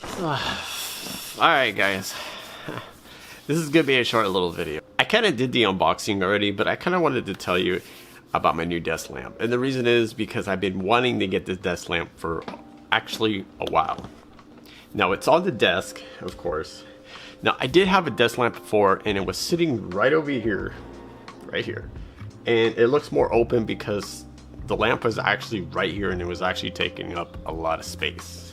Alright guys, this is gonna be a short little video. I kind of did the unboxing already, but I kind of wanted to tell you about my new desk lamp. And the reason is because I've been wanting to get this desk lamp for actually a while. Now it's on the desk, of course. Now I did have a desk lamp before and it was sitting right over here, right here. And it looks more open because the lamp was actually right here and it was actually taking up a lot of space.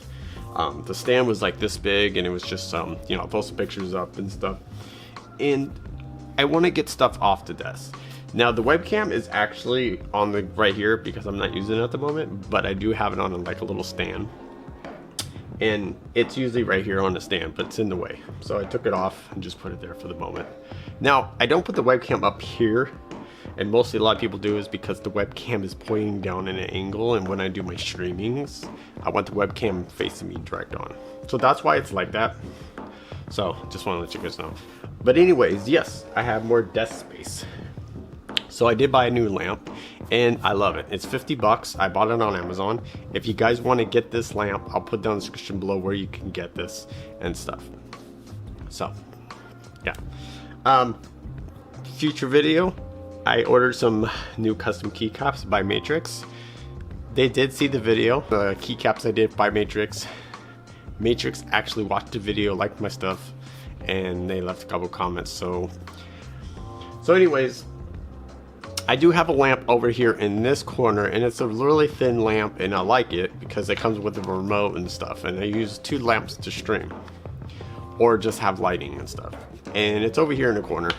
The stand was like this big and it was just you know, throw some pictures up and stuff. And I want to get stuff off the desk. Now the webcam is actually on the right here because I'm not using it at the moment, but I do have it on like a little stand. And it's usually right here on the stand, but it's in the way. So I took it off and just put it there for the moment. Now I don't put the webcam up here, and mostly a lot of people do is because the webcam is pointing down in an angle, and when I do my streamings, I want the webcam facing me direct on. So that's why it's like that. So just want to let you guys know. But anyways, yes, I have more desk space. So I did buy a new lamp and I love it. It's 50 bucks. I bought it on Amazon. If you guys want to get this lamp, I'll put down the description below where you can get this and stuff. So yeah. Future video, I ordered some new custom keycaps by Matrix. They did see the video, the keycaps I did by Matrix. Matrix actually watched the video, liked my stuff, and they left a couple comments. So anyways, I do have a lamp over here in this corner, and it's a really thin lamp, and I like it because it comes with a remote and stuff, and I use 2 lamps to stream or just have lighting and stuff. And it's over here in the corner,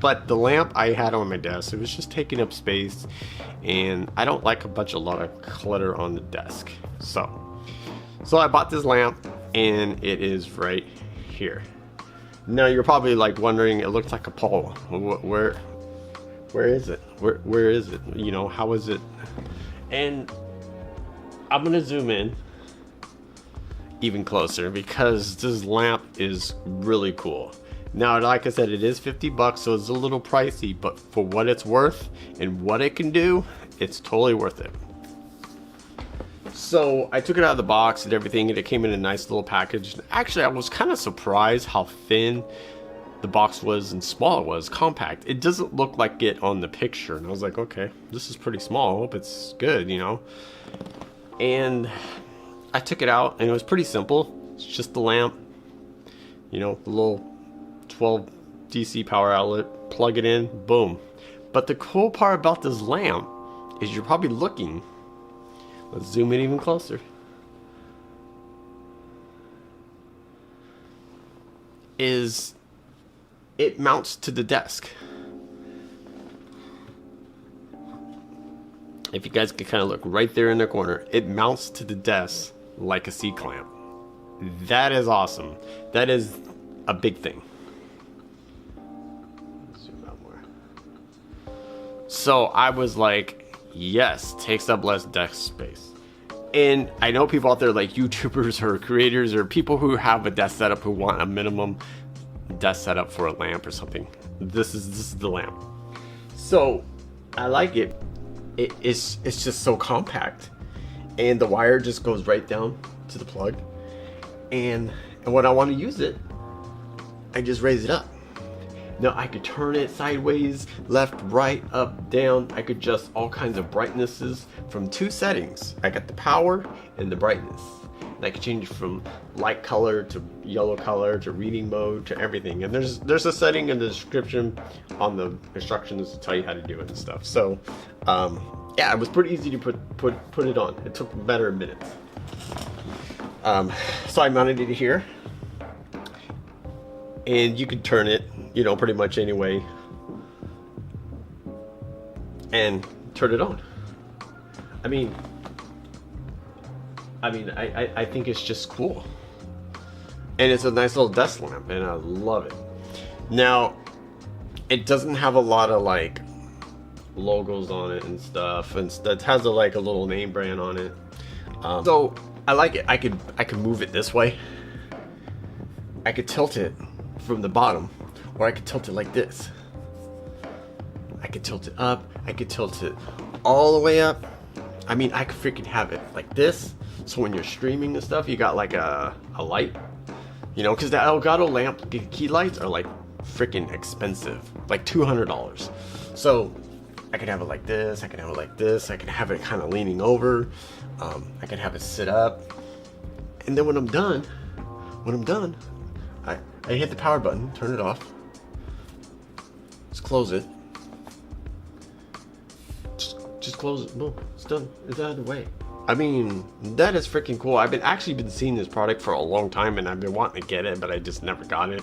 but the lamp I had on my desk, it was just taking up space, and I don't like a lot of clutter on the desk. So I bought this lamp, and it is right here. Now you're probably like wondering, it looks like a pole. Where is it? Where is it? You know, how is it? And I'm gonna zoom in even closer because this lamp is really cool. Now, like I said, it is 50 bucks, so it's a little pricey, but for what it's worth and what it can do, it's totally worth it. So I took it out of the box and everything, and it came in a nice little package. Actually, I was kind of surprised how thin the box was and small it was, compact. It doesn't look like it on the picture, and I was like, okay, this is pretty small. I hope it's good, you know. And I took it out, and it was pretty simple. It's just the lamp, you know, the little 12 DC power outlet, plug it in, boom. But the cool part about this lamp is you're probably looking, let's zoom in even closer, is it mounts to the desk. If you guys can kind of look right there in the corner, it mounts to the desk like a C-clamp. That is awesome. That is a big thing. Zoom out more. So I was like, yes, takes up less desk space. And I know people out there like YouTubers or creators or people who have a desk setup who want a minimum desk setup for a lamp or something. This is the lamp. So I like it. It's just so compact, and the wire just goes right down to the plug. And when I want to use it, I just raise it up. Now I could turn it sideways, left, right, up, down. I could adjust all kinds of brightnesses from 2 settings. I got the power and the brightness. And I could change it from light color to yellow color to reading mode to everything. And there's a setting in the description on the instructions to tell you how to do it and stuff. So yeah, it was pretty easy to put it on. It took better minutes. So I mounted it here, and you could turn it, you know, pretty much any way and turn it on. I mean, I think it's just cool, and it's a nice little desk lamp, and I love it. Now, it doesn't have a lot of like logos on it and stuff, and it has like a little name brand on it. So I like it. I could move it this way. I could tilt it from the bottom, or I could tilt it like this. I could tilt it up. I could tilt it all the way up. I mean, I could freaking have it like this, So when you're streaming and stuff, you got like a light, you know, because the Elgato lamp key lights are like freaking expensive, like $200. So I can have it like this, I can have it like this, I can have it kind of leaning over, I can have it sit up, and then when I'm done, I hit the power button, turn it off, just close it, just close it, boom, it's done, it's out of the way. I mean, that is freaking cool. I've actually been seeing this product for a long time, and I've been wanting to get it, but I just never got it.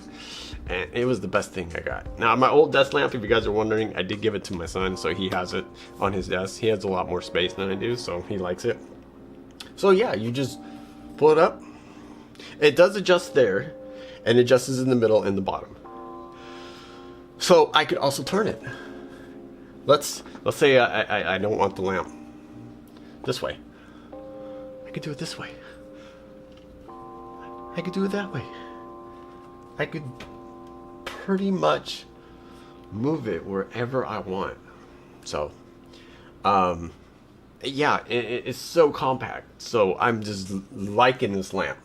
And it was the best thing I got. Now, my old desk lamp, if you guys are wondering, I did give it to my son, so he has it on his desk. He has a lot more space than I do, so he likes it. So yeah, you just pull it up. It does adjust there, and it adjusts in the middle and the bottom. So I could also turn it. Let's say I don't want the lamp this way. I could do it this way. I could do it that way. I could pretty much move it wherever I want. So, yeah, it's so compact. So I'm just liking this lamp.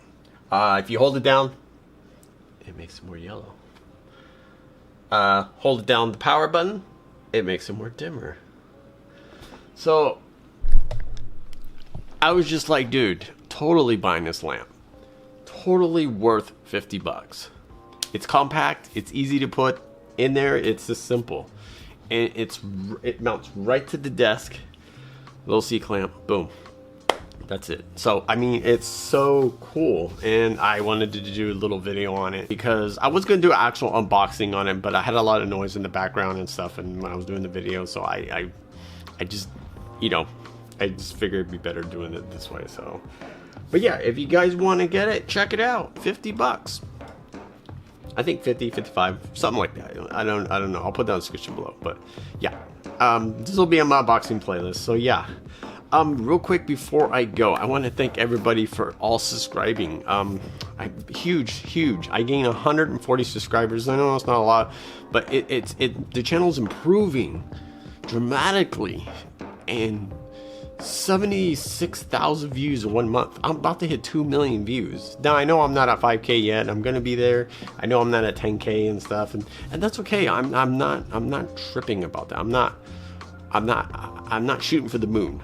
If you hold it down, it makes it more yellow. Hold it down the power button, it makes it more dimmer. So I was just like, dude, totally buying this lamp. Totally worth 50 bucks. It's compact, it's easy to put in there, it's just simple. And it mounts right to the desk. Little C-clamp, boom. That's it. So, I mean, it's so cool. And I wanted to do a little video on it because I was going to do an actual unboxing on it, but I had a lot of noise in the background and stuff and when I was doing the video, so I just, you know, I just figured it'd be better doing it this way. So, but yeah, if you guys want to get it, check it out. 50 bucks. I think 50, 55, something like that. I don't know. I'll put down the description below. But yeah, this will be on my unboxing playlist. So yeah, real quick before I go, I want to thank everybody for all subscribing. Huge. I gained 140 subscribers. I know it's not a lot, but the channel's improving dramatically, and 76,000 views in 1 month. I'm about to hit 2 million views. Now I know I'm not at 5K yet. I'm gonna be there. I know I'm not at 10K and stuff, and that's okay. I'm not tripping about that. I'm not shooting for the moon.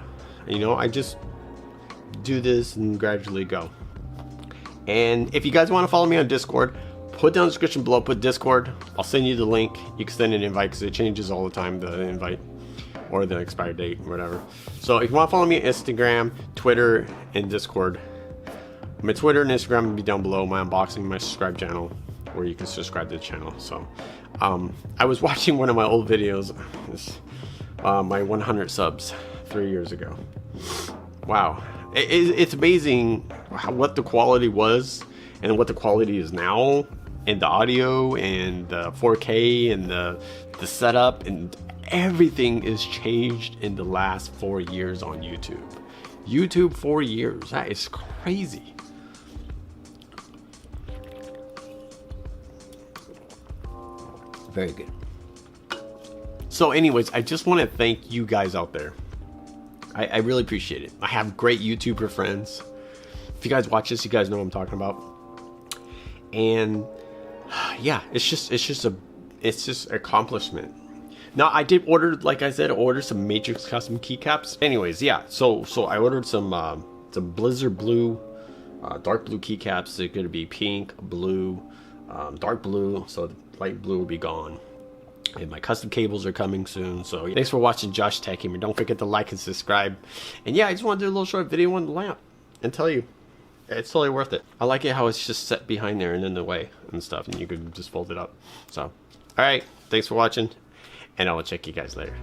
You know, I just do this and gradually go. And if you guys want to follow me on Discord, put down the description below, put Discord. I'll send you the link. You can send an invite because it changes all the time, the invite or the expired date or whatever. So if you want to follow me on Instagram, Twitter, and Discord, my Twitter and Instagram will be down below. My unboxing, my subscribe channel, where you can subscribe to the channel. So I was watching one of my old videos, my 100 subs 3 years ago. Wow, it's amazing what the quality was and what the quality is now, and the audio and the 4K and the setup, and everything is changed in the last 4 years on YouTube. 4 years, that is crazy. Very good. So anyways, I just want to thank you guys out there. I really appreciate it. I have great YouTuber friends. If you guys watch this, you guys know what I'm talking about. And yeah, it's just accomplishment. Now I did order, like I said, order some Matrix custom keycaps. Anyways, yeah. So I ordered some Blizzard blue, dark blue keycaps. They're gonna be pink, blue, dark blue. So the light blue will be gone. And my custom cables are coming soon. So thanks for watching Josh Tech Gamer. Don't forget to like and subscribe. And yeah, I just want to do a little short video on the lamp and tell you it's totally worth it. I like it how it's just set behind there and in the way and stuff, and you can just fold it up. So, all right, thanks for watching, and I will check you guys later.